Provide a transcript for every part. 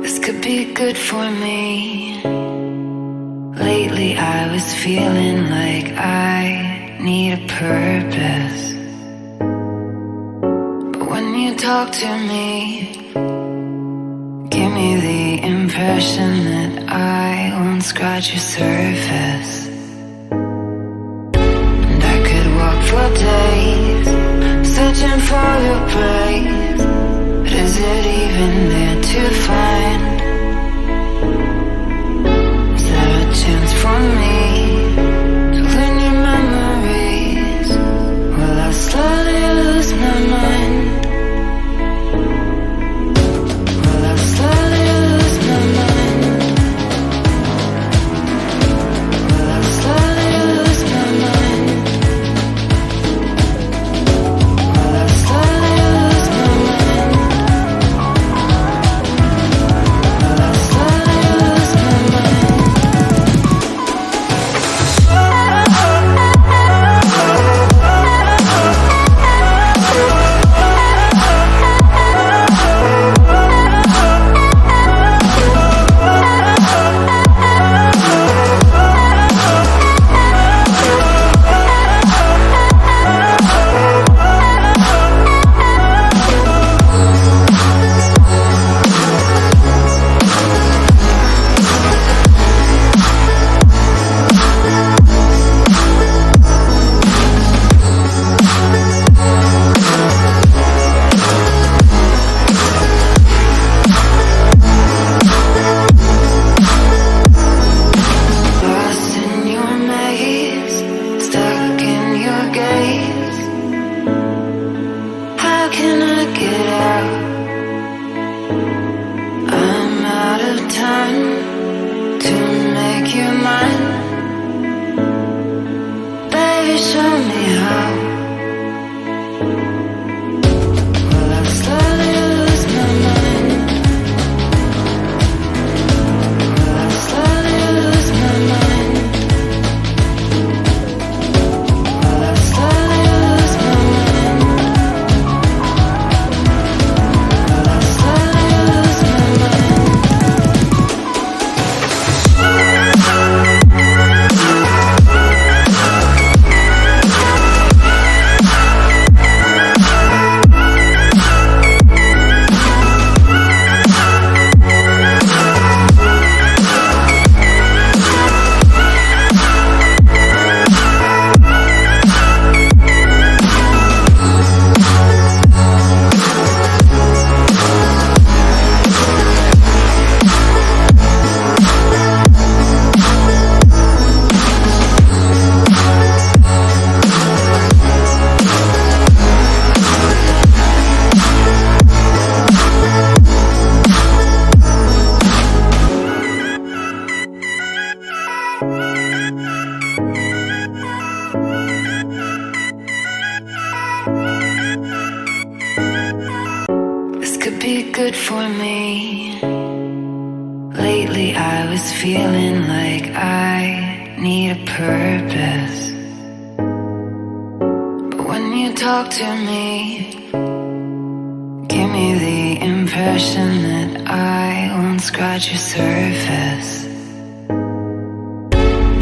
This could be good for me. Lately I was feeling like I need a purpose. But when you talk to me, give me the impression that I won't scratch your surface. And I could walk for days, searching for your praise. But is it even there to find? Is there a chance for me to learn your memories? Will I slowly lose my mind? Will I slowly lose my mind? Will I slowly lose my mind? Will I slowly lose my mind? Will I slowly lose my mind? Lost in your maze, stuck in your gaze. How can I get out? I'm out of time to make you mine. Baby, show me how. Will I slowly lose my mind? Will I slowly lose my mind? Will I slowly lose my mind? Will I slowly lose my mind? This could be good for me. Lately I was feeling like I need a purpose. But when you talk to me, give me the impression that I won't scratch your surface.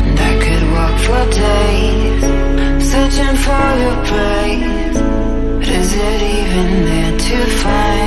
And I could walk for days, searching for your praise. But is it even there to find?